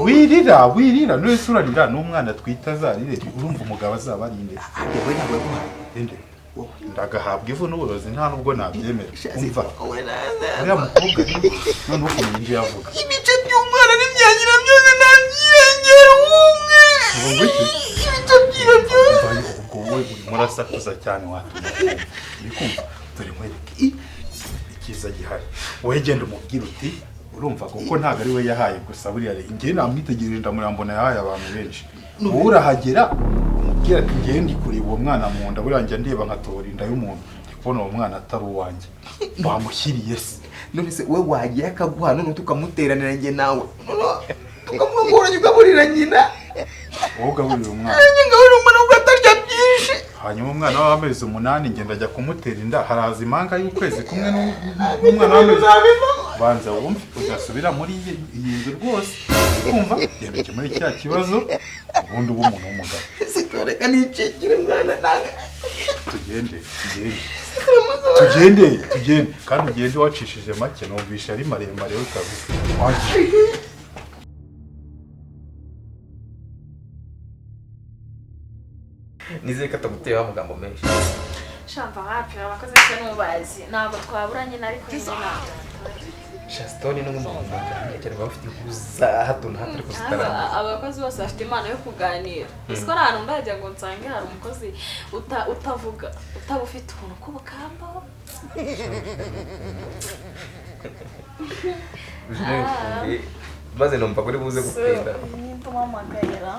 wirira no surarira n'umwana twita zarire urumva umugabo azaba ari inde yewe nawe guhaye inde ndagahabwa ivu n'uburozi nta nubwo nabyemera umva uriya mukobwa none ukumenya ibyo yavuga ibice by'umwana n'imyangira byose ntabyirengera umwe ibice by'iyo byose ubwo wowe murasakuza cyane watuma kumva dore nkwereke ikiza gihari wowe genda umubwira uti urumva kuko ntago ari we yahaye gusa buriya ngiye namwitegereje ndamurambona yahaye abantu benshi wowe urahagera umubwira ati ngiye ndi kureba uwo mwana mu nda buriya njya ndeba nkatora inda y'umuntu ndi kubona uwo mwana atari uwanjye bamushyiriye se none se we wagiye akaguha none tukamuteranira njye nawe tukamugoranya ugaburira nyina wowe ugaburira umwana ngaburira umwana ubwo atarya byinshi hanyuma umwana w'amezi 8 ngenda ajya kumutera inda haraza impanga y'ukwezi kumwe n'umwana w'amezi banza wumve ugasubira muri iyi nzu rwose kumva genda muri cya kibazo ubundi umuntu w'umugabo sitoreka nicikire mwana nanga tugende kandi ugende wacishije make numvisha ari maremare ukabisa nizeye ko atamuteye amagambo menshi shamba hapi abakoze cyane n'ubazi ntabwo twaburanye nari kwizina Shastoni n'umuntu cyane bafite kuza hato na hato kuzitarana abakozi bose bafite imana yo kuganira isiko ahantu ndajya ngo nsange hari umukozi utavuga utabufite ukuntu kubukamba maze numva kuri buze gupenda ntumamagayira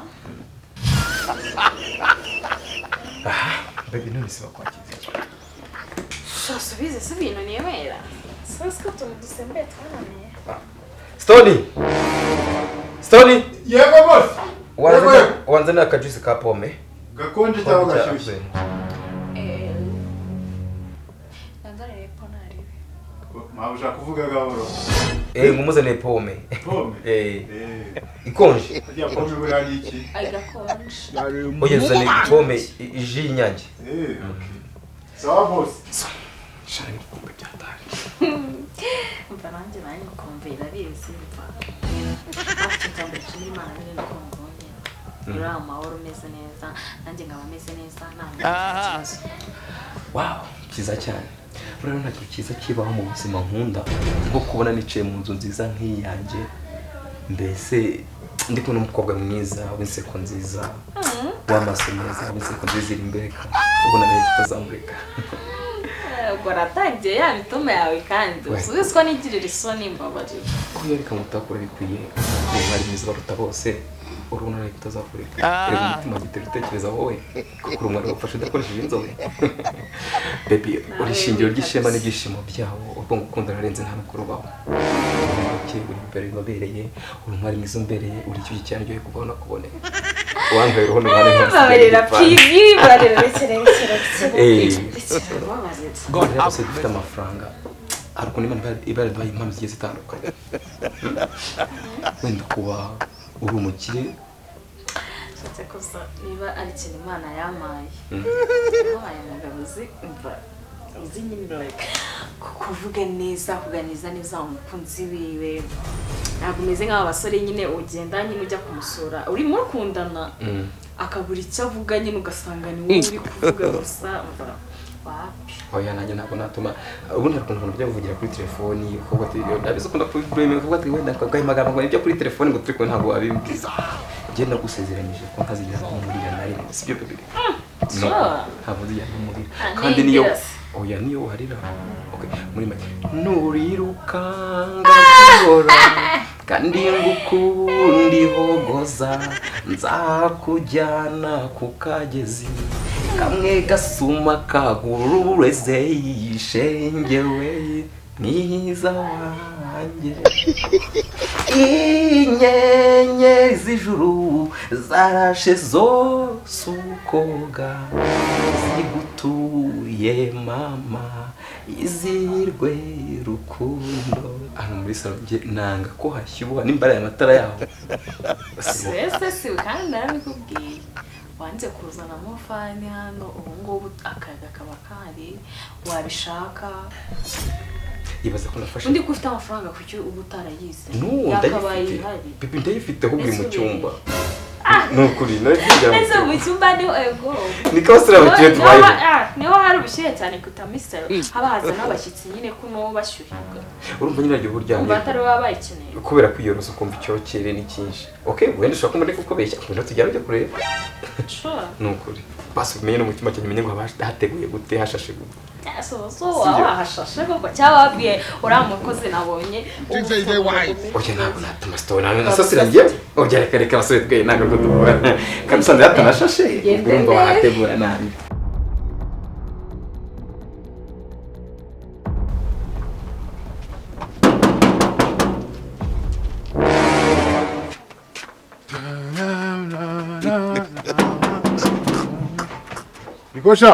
baby none se bakwakiza subize si ibintu niyemera sasa ko tumudusembe twananiye Stoni yego boss wanzana akajuice ka pome gakonje cyangwa gashyushye nanzanire ponari mabusha kuvuga gahoro ngumuzane pome ikonje ya pome burari iki agakonje oye zane pome iji inyange sawa boss shani pome byatari umva nanjye kumvira bizi mva afite cyangwa kiri imana nyine nakumbonye uri amahoro umeze neza nanjye ngaba ameze neza nta wow kiza cyane rero nta kintu cyiza kibaho mu buzima nkunda nko kubona nicaye mu nzu nziza nk'iyanjye mbese ndi kubona umukobwa mwiza w'inseko nziza w'amaso meza w'inseko nziza iri imbere ubona nayo tutazamurika ubwo ratangiye ya mitoma yawe kandi usubize ko nigirira isoni mbabarira ko yereka mutakora bikwiye mwari mwiza baruta bose urubona nayo tutazafurika rero umutima gitera utekereza wowe kuko umwana ufashe udakoresheje inzobe baby uri shingiro ry'ishema n'ibyishimo byawo ubwo ngukunda narenze nta mukuru bawo uri imbere babereye uri umwari mwiza umbereye uri icyo cyane cyo kubaho nakubone wangaye uruho n'umwana wese babarira pivi barira rekere God help us dufite amafaranga ariko nimana ibara duhaye impamvu zigiye zitandukanye wenda kuba uri umukire shatse kosa niba ari ikintu imana yamaye yampaye umugabuzi umva uzi nyine like kuvuga neza kuganiza neza umukunzi wiwe ntabwo umeze nk'aba basore nyine ugenda nyine ujya kumusura urimo kundana akabura icyo avuga nyine ugasanga ni wowe uri kuvuga gusa wapi oya nanjye ntabwo natuma ubundi hari ukuntu bajya kuvugira kuri telefoni kuko ndabizi ukunda kubimenya kuvuga ati wenda akagahimagara ngo ibyo kuri telefoni ngo turi kumwe ntabwo wabimbwiza njye nagusezeranyije ko ntazigera nkumurira na rimwe sibyo baby no ntabwo nzigera nkumurira kandi niyo oya niyo uharira okay muri make nuriruka ngahora kandi ngukundi hogoza nzakujyana ku kagezi kamwe gasuma kagurureze yishengewe mwiza wanjye inyenye z'ijuru zarashe zose ukoga zigutuye mama izirwe rukundo hano muri salon nanga ko hashyuha n'imbara y'amatara yaho si kandi narabikubwiye wanze kuzanamo fani hano ubu ngubu akayaga kaba kari wabishaka ibaza ko nafashe undi ko ufite amafaranga kuki uba utarayize no yakabaye ihari bibi ndayifite ahubwo mu cyumba nukuri nari ese mu cyumba ni ego niko basira bagiye tubaye niho hari ubushyuhe cyane kutamisero haba haza n'abashyitsi nyine ko no bashyuhirwa urumva nyine aryo burya batari babayikeneye kubera kwiyorosa kumva icyokere ni cyinshi okay wenda ushaka kumenya kuko beshya kugira tujya byo kureba nukuri basi umenye no mu cyumba cyanyu menye ngo hateguye gute hashashe gute so wahashashe koko cyababwiye uramukozi nabonye oje ntabwo natuma stone nasasira ngiye oje reka basore twe ntabwo dukora kandi sanze hatanashashe urumva wahategura nabi Nikosha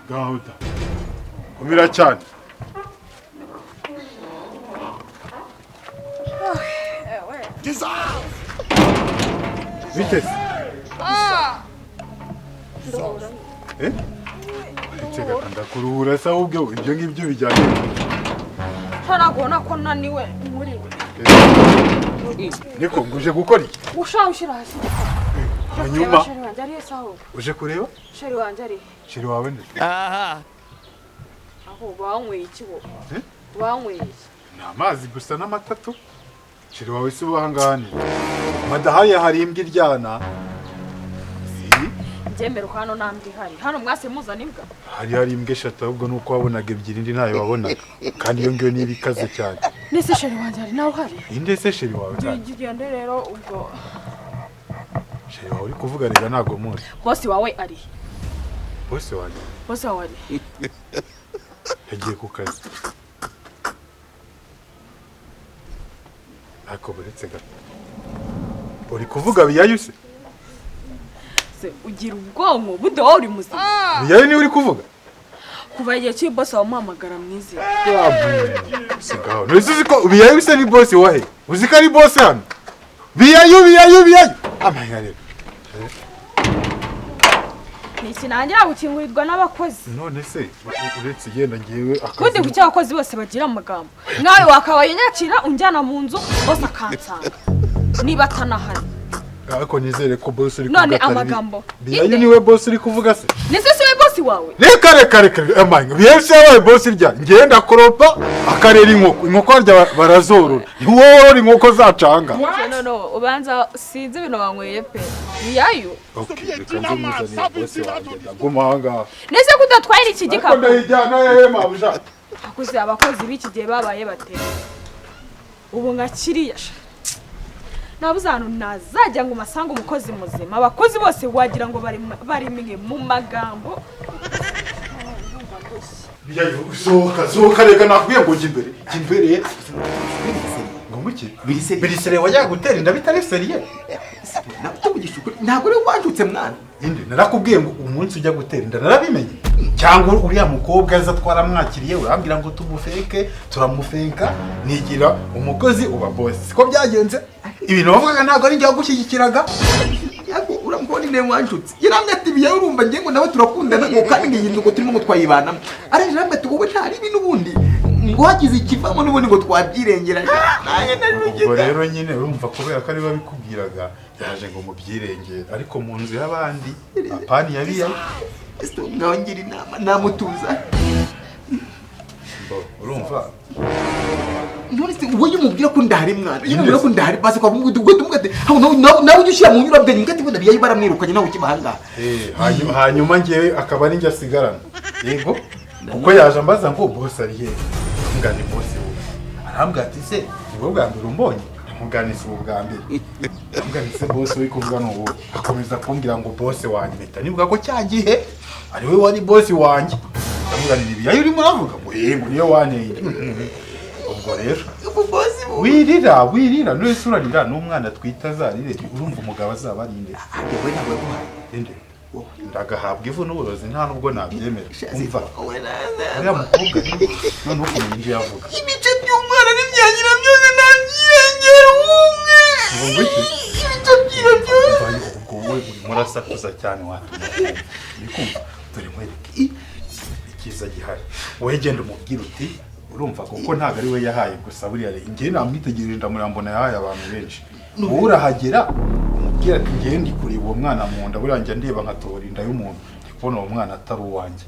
gahunda kumira cyane bitese iteka ndakuruhura se ahubwo ibyo ngibyo bijyanye ntarabona ko naniwe muri we niko nguje gukora iki ushira hasi hanyuma sheri wanjye ari saho uje kureba sheri wanjye ari sheri wawe nde aho banyweye ikibo banyweye ni amazi gusa n'amatatu sheri wawe si ubahangane madahaya hari imbwa iryana njemero hano nambwe hano mwase muzana imbwa hari imbwa eshatu ahubwo nuko wabonaga ebyiri indi ntayo wabonaga kandi iyo ngiyo niba ikaze cyane nese sheri wanjye ari nawe uhari inde se sheri wawe gigende rero ubwo sheri wawe uri kuvuga rega ntabwo muzi bosi wawe ari bosi wanjye bosi wawe ari yagiye ku kazi ariko buretse gato uri kuvuga biyayu se ugira ubwonko bude wowe uri muzima biyayu niwe uri kuvuga kuva igihe cy'i bosi wawe umuhamagara mwiza sigaho ntuzi ko biyayu se ni bosi wahe uzi ko ari bosi hano biyayu amanya rero ni ikinangira gukingurirwa n'abakozi none se uretse igenda ngewe kundi ku cy'abakozi bose bagira amagambo nawe wakabaye nyakira unjyana mu nzu bose akansanga niba atanahari ariko nizere ko bosi uri kuvuga none amagambo biyayu niwe bosi uri kuvuga se nese si we bosi wawe reka amanya biyayu se wawe bosi rya ngenda koropa akarera inkoko harya barazorora ntiworora inkoko zacanga no ubanza sinzi ibintu banyweye pe biyayu reka nze muzanire bosi wanjye ndaguma ahangaha nese kudatwaye iki gikapu ndayijyana yewe mabuja akuze abakozi b'iki gihe babaye bate ubu nka kiriya nabuze ahantu nazajya ngo umasanga umukozi muzima abakozi bose wagira ngo bari mu magambo sohoka reka nakubwiye ngo jya imbere ngo muke birisere wajya gutera inda bitari seriye ntabwo uri wanjutse mwana indi narakubwiye ngo umunsi ujya gutera inda narabimenye cyangwa uriya mukobwa aza twaramwakiriye urambwira ngo tumufeke turamufenka nigira umukozi uba bosi siko byagenze ibintu bavugaga ntabwo ari njye wagushyigikiraga uramubona ine wanjutse yaramye ati biyayu urumva ngiye ngo nawe turakundana ngo kandi ngiyi ngo turimo ngo twayibanamo aranje namwe ati wowe ntari ibintu ubundi ngo hagize ikivamo n'ubundi ngo twabyirengeranye ubwo rero nyine urumva kubera ko ari we wabikubwiraga yaje ngo mubyirengere ariko mu nzu y'abandi apani yabiyayu ngaho ngira inama namutuza urumva nonese wowe umubwira ko ndahari mwana iyo umubwira ko ndahari base kwa tumugate nawe ujye ushyira mu nyurabwenge ngati bona biyayu baramwirukanye nawe ukibahanga hanyuma ngewe akaba ari njye asigarana yego kuko yaje ambaza ngo bosi ari hehe ngani bosi wowe arambwira ati se ubwo bwa mbere umbonye ndamuganisa ubu bwa mbere ndamuganise bosi uri kuvuga n'ubu akomeza kumbwira ngo bosi wanjye mpita nibuka ko cya gihe ari we wari bosi wanjye ndamuganira ibiyayu urimo uravuga ngo yego niyo wanteye ubwo rero wirira none se urarira n'umwana twita azarire urumva umugabo azaba ari inde yewe ntabwo yaguhaye inde ndagahabwa ivu n'uburozi nta nubwo nabyemera umva uriya mukobwa none ukumenya ibyo yavuga ibice by'umwana n'imyangira byose ntabyirengera umwe ngo iki ibice by'iyo byose ubwo wowe urimo urasakuza cyane watuma uri kumva dore nkwereke wowe genda umubwira uti urumva kuko ntabwo ari we yahaye gusa buriya njye namwitegereje ndamurambona yahaye abantu benshi wowe urahagera umubwira ati njye ndi kureba uwo mwana mu nda buriya njya ndeba nkatora inda y'umuntu ndi kubona uwo mwana atari uwanjye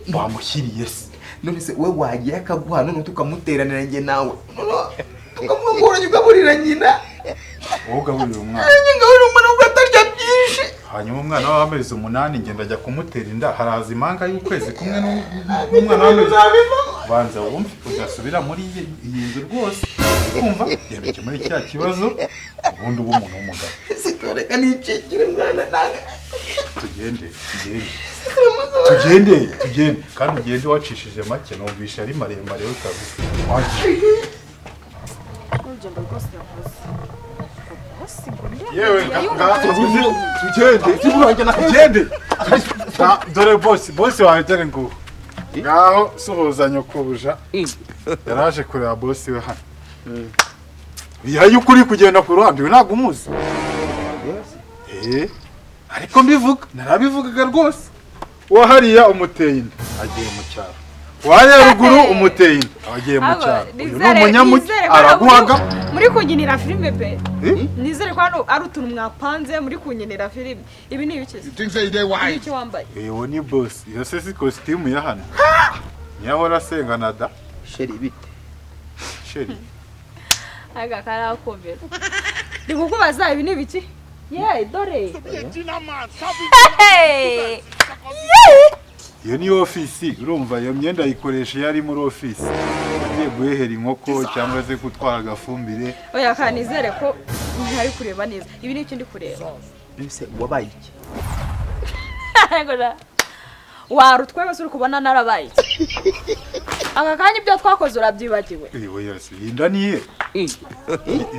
bamushyiriye se none se we wagiye akaguha none tukamuteranira njye nawe tukamwongora ugaburira nyina wowe ugaburira umwana ngaburira umwana ubwo atarya byinshi hanyuma umwana w'amezi 8 ngenda ajya kumutera inda haraza impanga y'ukwezi kumwe n'umwana w'amezi banza wumve udasubira muri iyi nzu rwose kumva yemeke muri cya kibazo ubundi umuntu w'umugabo sitoreka nicekire mwana nanga tugende kandi ugende wacishije make numvisha ari maremare utavuze urugendo rwose yakoze yewe tugende dore bosi wawe dore ngo ngaho suhuza nyokobuja yaraje kureba bosi we hano biyayu kuri kugenda ku ruhande we ntabwo umuzi ariko mbivuga narabivugaga rwose wahariya umuteye inda agiye mu cyaro wariya ruguru umuteye inda agiye mu cyaro uyu ni umunyamugi araguhaga muri kunyinira filime pe nizere ko hano ari utuntu mwapanze muri kunyinira filime ibi ni ibiki iki wambaye ewo ni boss iyo se si costume ya hano nyahora sengana da sheri bite sheri aga karakomera ndi kukubaza ibi ni ibiki dore iyo ni ofisi urumva iyo myenda ayikoresha yari muri ofisi agiye guhehera inkoko cyangwa se gutwara agafumbire oya kanizere ko ntari kureba neza ibi ni iki ndi kureba ese wabaye iki warutwe bose uri kubona narabaye aka kanya ibyo twakoze urabyibagiwe inda niye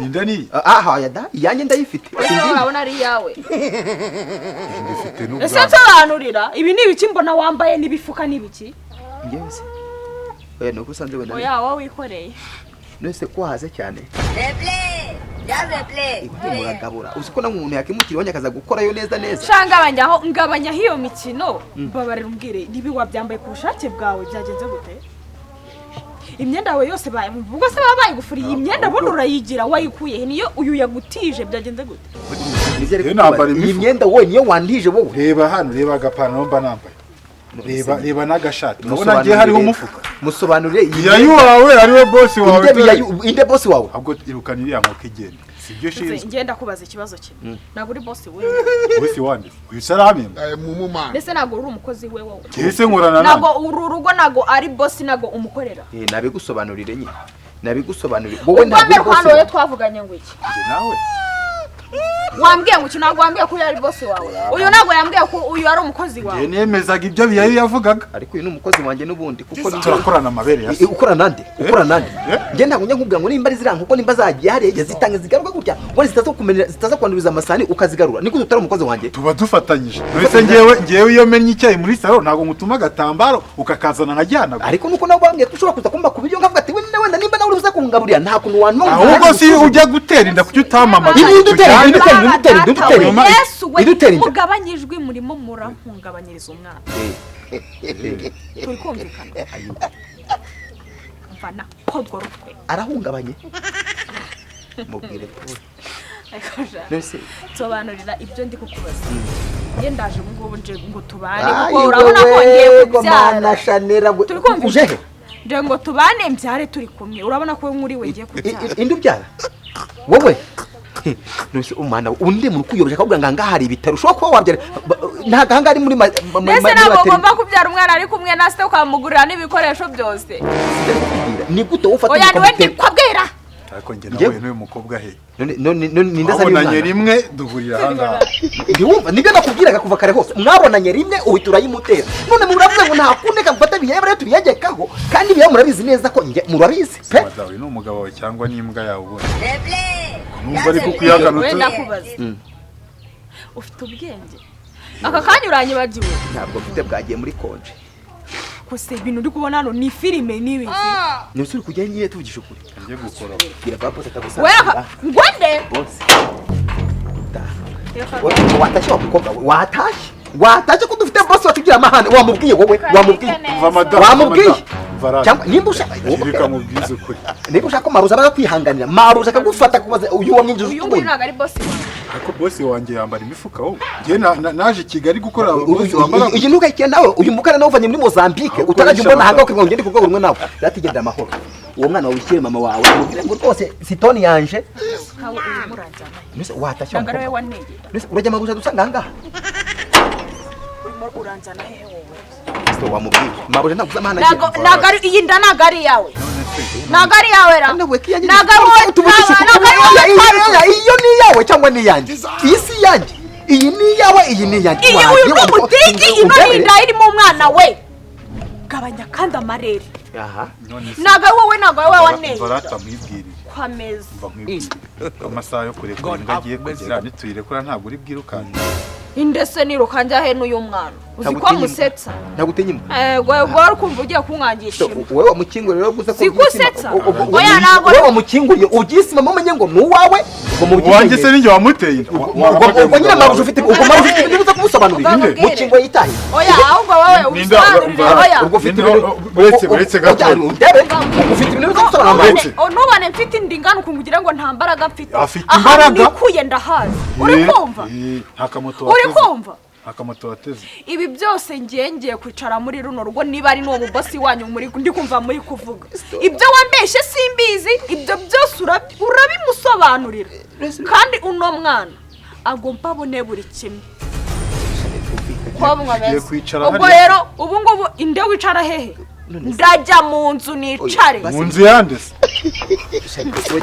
inda niye aha yada yanjye ndayifite urabona ari yawe ndifite n'ubwa ese nsobanurira ibi ni ibiki mbona wambaye n'ibifuka n'ibiki njyewe se oya nuko usanze wenda oya wowe wikoreye nese ko haze cyane muragabura uzi ko umuntu yakimukira wanya akaza gukorayo neza ngabanya hiyo mikino babarira umbwire nibi wabyambaye ku bushake bwawe byagenze gute imyenda yawe yose ubwo se babaye gufuriye imyenda bundi urayigira wayikuye niyo uyu yagutije byagenze gute iyi myenda wowe niyo wandije wowe reba hano reba agapantaro mba nambaye reba n'agashati urabona ngiye hariho umufuka musobanurire biyayu wawe ariwe boss wawe inde boss wawe ahubwo irukana iriya nkoko igenda sibyo shinzwe ngenda kubaza ikibazo kimwe ntabwo uri boss wewe boss wande uyu saramye ndetse ntabwo uri umukozi we wowe kese nkorana ntabwo uru rugo ntabwo ari boss ntabwo umukorera nabigusobanurire nyine nabigusobanurire wowe ntabwo uri boss wawe twavuganye ngo iki nawe wambwiye ngo ntabwo wambwiye ko yari boss wawe uyu ntabwo yambwiye ko uyu ari umukozi wawe njye nemezaga ibyo biyayu yavugaga ariko uyu ni umukozi wanjye n'ubundi kuko turakorana amabere ya ukorana nande njye ntabwo njya nkubwira ngo nimba ari ziranga kuko nimba zagiye hariya zitanga zigaruka gutya wari zitaza kwanduriza amasahani ukazigarura niko tutari umukozi wanjye tuba dufatanyije mbese ngewe iyo mennye icyayi muri salo ntabwo ngutuma agatambaro ukakazana nkajyana ariko nuko nawe wambwiye ko ushobora kuza kumba ku biryo nkavuga ati wenda nimba nawe uza kungaburira nta kuntu wanwa ahubwo si ujya gutera inda kuki utamamaza ugabanyijwe murimo murampungabanyiriza umwana turi kumvikana mvana kodwa rutwe arahungabanye mubwire ko sobanurira ibyo ndi kukubaza ye ndaje ngubu nje ngo tubane kuko urabona ko ngiye kubyara turi kumvikana nje ngo tubane mbyare turi kumwe urabona ko muri we ngiye kubyara indi ubyara wowe nose umwana undi muntu kuyobya kavuga nganga hari ibitaro ushobora kuba wabyara nta gahanga ari muri nese nabo ugomba kubyara umwana ari kumwe na se ukamugurira n'ibikoresho byose ni gute ufata oya niwe ndikwabwira ariko njye nawe n'uyu mukobwa he none ndazanye mwabonanye rimwe duhurira ahangaha ndiwumva nibyo nakubwiraga kuva kare hose mwabonanye rimwe uhita urayimutera none muravuze ngo ntakundeka gufata ibiyaye bariyo tubiyegekaho kandi ibiyaye murabizi neza ko murabizi pe madawe ni umugabo wawe cyangwa n'imbwa yawe ubona numva ariko kuyaganutse wenda kubaza ufite ubwenge aka kanya uranyibagiwe ntabwo mfite bwagiye muri konje kose ibintu uri kubona hano ni filime n'ibiki nose uri kujya ngiye tuvugisha ukuri ngiye gukora bwira papa atagusanga wewe ngwende bose watashye wakukobwa watashye ko dufite boss watugira amahane wamubwiye wowe wamubwiye cyangwa nimba ushaka reka mubwize ukuri nimba ushaka ko maruza abaza kwihanganira maruza akagufata kubaza uyu wamwinjije uyu nguyu ntabwo ari bosi wawe ariko bosi wanjye yambara imifuka wowe njye naje Kigali gukora bosi wambara iyi ntuga ikenda nawe uyu mukara nawe uvanye muri Mozambique utarajya umbona hanga ukigwa ngende ku rwego rumwe nawe ratigendera amahoro uwo mwana wawe ukiri mama wawe umubwire ngo rwose sitoni yanje ntawe uyu muranjyana nese watashya ntabwo ari we waneye nese urajya maruza dusanga ahangaha urimo uranjyana hehe wowe so wamubwira maruza ntabwo amahana ntabwo ari iyi nda ntabwo ari iyawe ntabwo ari iyawe ra ntabwo iyo ni iyawe cyangwa ni iyanjye iyi si iyanjye iyi ni iyawe iyi ni iyanjye iyi uyu ni umutigi ino ni inda irimo umwana we gabanya kandi amarere ntabwo ari wowe ntabwo ari wowe waneye kwameza amasaha yo kurekura imbwa agiye kugera nituyirekura ntabwo uri bwirukane indese niruka njya he n'uyu mwana uzi ko amusetsa ntagutenyima wari kumva ugiye kumwangisha wowe wamukinguriye rero gusa sikusetsa oya ntabwo wowe wamukinguriye ugisima mumenye ngo ni uwawe wanjye se ninjye wamuteye ubwo nyine maruza ufite ubwo maruza ufite ibintu byo kumusobanurira mukingo yitaye oya ahubwo wowe ubisobanurire oya ubwo ufite uretse gato ufite ibintu byo gusobanurira nubane mfite indi ngano ukungugira ngo nta mbaraga mfite afite imbaraga nikuye ndahazi uri kumva uri kumva akamoto wateze ibi byose ngiye kwicara muri runo rugo niba ari n'uwo mubosi wanyu muri ndi kumva muri kuvuga ibyo wambeshe simbizi ibyo byose urabimusobanurira kandi uno mwana agomba abone buri kimwe ubwo rero ubu ngubu inde wicara hehe ndajya mu nzu nicare mu nzu yandese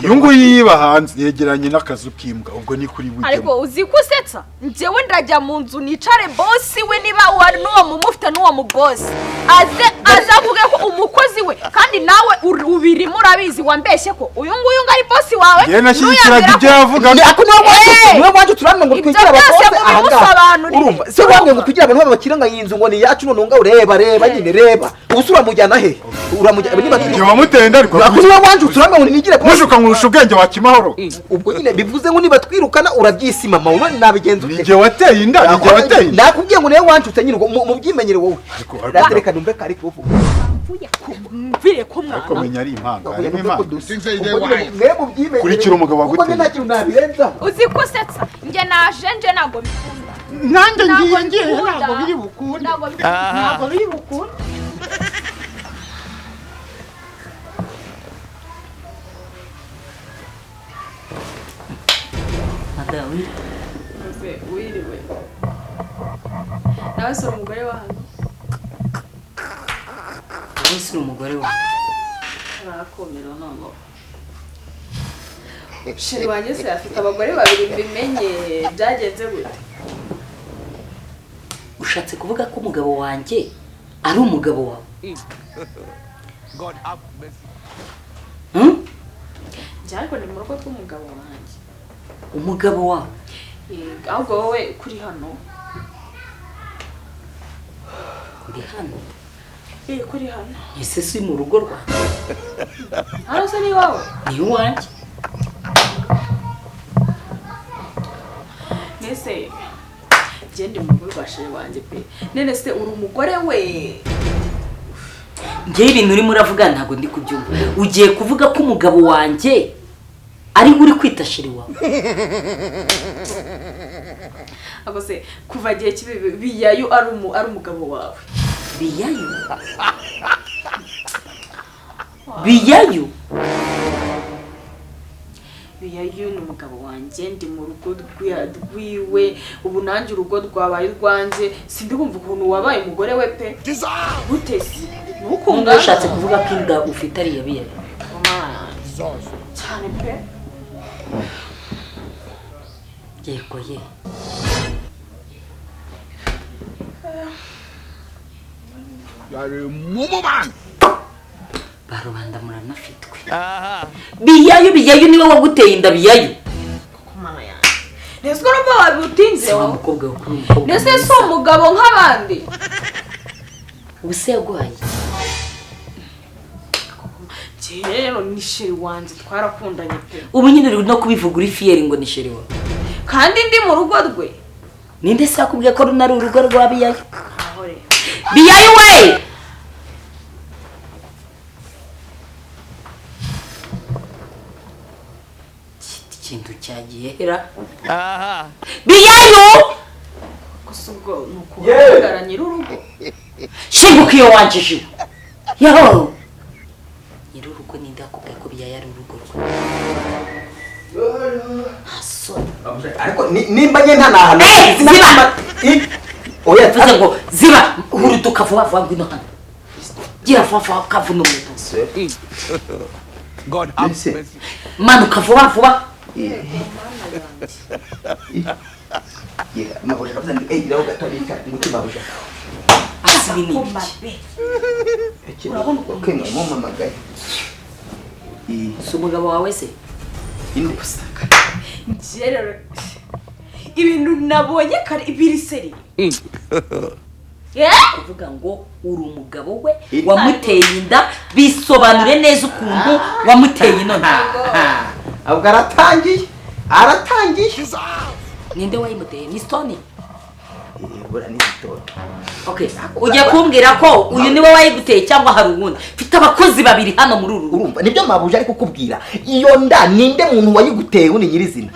uyu nguyu yiba hanze yegeranye n'akazu k'imbwa ubwo ni kuri bujyemo ariko uzi ko usetsa njyewe ndajya mu nzu nicare bosi we niba wari n'uwo mumufite n'uwo mubosi azavuge ko umukozi we kandi nawe ubirimo urabizi wambeshye ko uyu nguyu ngo ari bosi wawe yewe nashyigikiraga ibyo yavuga niwe waje turamwe ngo twigire abakozi ahangaha urumva se wamwe ngo twigire abantu babakira ngo iyi nzu ngo ni yacu none ngo reba nyine reba ubusura mujyana he uramujyana niba igihe wamutenda ariko niwe wanje turamwe ngo nigire mushuka nkurusha ubwenge wa kimahoro ubwo nyine bivuze ngo niba twirukana urabyisima mama uno nabigenza ute igihe wateye inda igihe wateye inda nakubwiye ngo niwe wanje utanyine mu byimenyere wowe reka numbe kari kuvuga mvuye ko mwana ariko menya ari impanga ari impanga mwe mu byimenyere kurikira umugabo waguteye nta kintu nabirenzaho uzi ko usetsa njye naje ntabwo bikunda nanjye ngiye ntabwo biri bukunde ntabwo biri bukunde Madawi wiriwe nawe sura umugore wa hano wowe si umugore wawe arakomera noneho sheri wanjye se afite abagore babiri mbimenye byagenze gute ushatse kuvuga ko umugabo wanjye ari umugabo wawe njye ariko ni mu rugo rw'umugabo wanjye umugabo wawe ahubwo wowe kuri hano uri hano kuri hano ese si mu rugo rwanjye hano se ni iwawe ni iwanjye nese gende mu rugo rwa sheri wanjye pe nene se uri umugore we njyewe ibintu urimo uravuga ntabwo ndi kubyumva ugiye kuvuga ko umugabo wanjye ari uri kwita sheri wawe ako se kuva gihe kibi biyayu ari umugabo wawe biyayu biyayu biyayu ni umugabo wanjye ndi mu rugo rwiwe ubu nanjye urugo rwabaye urwanjye sindi kumva ukuntu wabaye umugore we pe gutesi ntukumva ushatse kuvuga ko inda ufite ari iya biyayu cyane pe yego ye barubanda muranafitwe biyayu niwe waguteye inda biyayu nese urumva wabitinze wa mukobwa wo kuri umukobwa nese si umugabo nk'abandi ubuse yaguhaye rero ni sheri wanjye twarakundanye pe ubu nyine uri no kubivuga uri fiyeri ngo ni sheri wawe kandi ndi mu rugo rwe ninde se yakubwiye ko runari urugo rwa biyayu aho rero biyayu we kintu cyagiye hera biyayu gusa ubwo ni ukuvuga nyir'urugo shinguka iyo wanjije yo nyir'urugo ninde akubwiye ko biyayu ari urugo rwe hasoni ariko nimba njye nta nahantu ziba oya mvuze ngo ziba huruduka vuba vuba ngwino hano gira vuba vuba kavuna umuntu God have mercy. manuka vuba vuba asibi ni iki urabona uko kemwe mu mamagaye si umugabo wawe se inde basaka Njye ibintu nabonye kare ibiri seri kuvuga ngo uri umugabo we wamuteye inda bisobanure neza ukuntu wamuteye inone ahubwo aratangiye ninde wayimuteye ni Stone bura ni Stone okay ugiye kumbwira ko uyu niwe wayiguteye cyangwa hari uwundi mfite abakozi babiri hano muri uru urumva nibyo mabuje ari kukubwira iyo nda ninde muntu wayiguteye undi nyirizina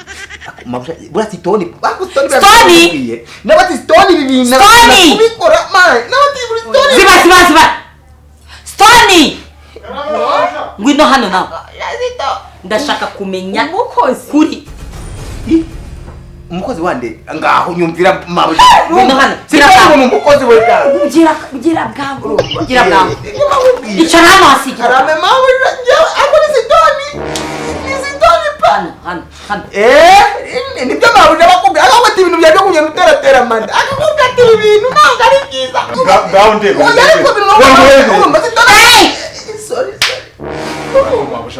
mabuje bura Stone Stone nabati Stone bibina kubikora man nabati Stone ziba Stone ngwino hano nawe ndashaka kumenya umukozi kuri umukozi wande ngaho nyumvira mabuje ngwino hano siraka umukozi we gira bwangu icara hano hasi arame mabuje ako ni Stone hano nibyo mabuje bakubwira ako ati ibintu byaje kunyana uteratera manda akakubwira ati ibintu ntabwo ari byiza ngaho ndego sorry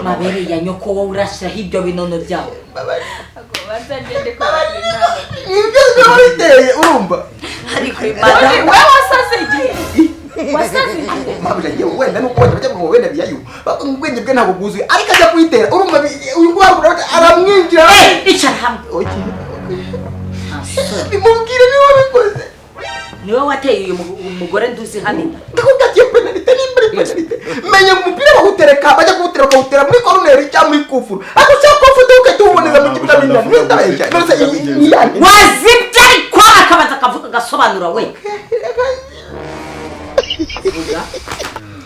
mabere ya nyoko wowe urashiraho ibyo binono byawe nibyo biteye urumva ariko we wasaze igihe mabuje ngiye wenda nuko bajya ngo wenda biyayu ubwenge bwe ntabwo bwuzuye ariko ajya kuyitera urumva uyu ngwara aramwinjira icara hamwe bimubwire niwe wabikoze niwe wateye uyu mugore nduzi hano ndakubwira penalite n'imbere penalite menya umupira bagutereka bajya kuwutera bakawutera muri corner cyangwa muri kufuru ariko cyangwa kufuru ukatuboneza mu kibuga bindi ntabeshya nose yandi wazibye ariko akabaza akavuga gasobanura we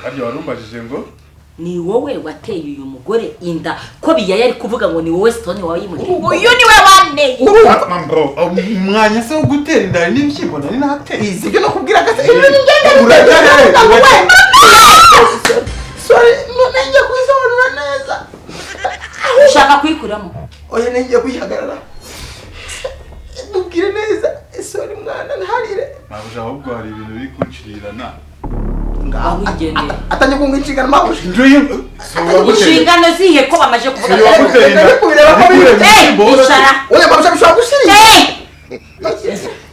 harya warumbajije ngo ni wowe wateye uyu mugore inda ko biyaye ari kuvuga ngo ni wowe Stone wayimuteye uyu niwe waneye umwanya se wo gutera inda n'ibishyimbo nari nateye ibyo nakubwira gase sorry nenge kuyisobanura neza ushaka kuyikuramo oya nenge kuyihagarara mubwire neza sorry mwana ntarire mabuje ahubwo hari ibintu biri kuncirirana ngaho wigendeye atanye kunga inshingano mabuje inshingano zihe ko bamaje kuvuga icara oya mabuje bishobora gushirira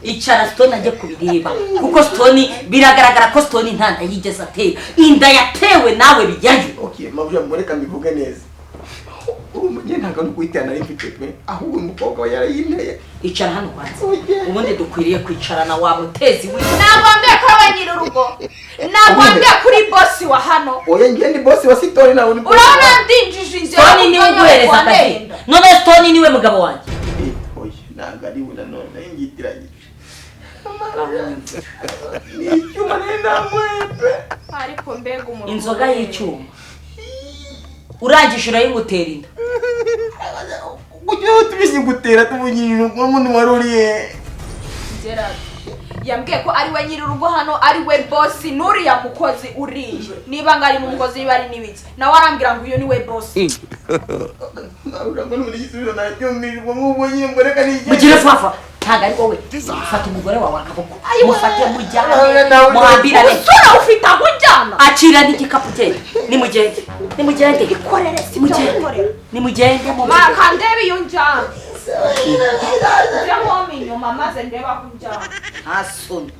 icara Stone ajye kubireba kuko Stone biragaragara ko Stone ntanda yigeze atera inda yatewe nawe biyayu okay mabuje mureka mbivuge neza umunye ntago nukwitana ifite pe ahubwo umukobwa yarayinteye icara hano kwanza ubundi dukwiriye kwicarana wamutezi we nagombe ko abanyira urugo nagombe kuri boss wa hano oya ngiye ndi boss wa Stone nawe ni urabona ndinjije inzira Stone niwe uguhereza akazi none Stone niwe mugabo wanjye oya ntago ari we nanone ngitiranye icyuma n'indamwepe ariko mbega umuntu inzoga y'icyuma urangije urayimutera inda ujye tubizi gutera tubunyirira umuntu waruriye yambwiye ko ari we nyiri urugo hano ari we boss n'uriya mukozi uriye niba ngari n'umukozi niba ari n'ibiki nawe arambwira ngo uyu ni we boss mugire fafa ntabwo ari wowe fata umugore wawe akaboko mufate mujyane muhambirane usura ufite aho ujyana akira n'igikapu cye nimugende ikorere nimugende maka ndebe iyo njyana ujya nko inyuma maze ndebe aho ujyana nta soni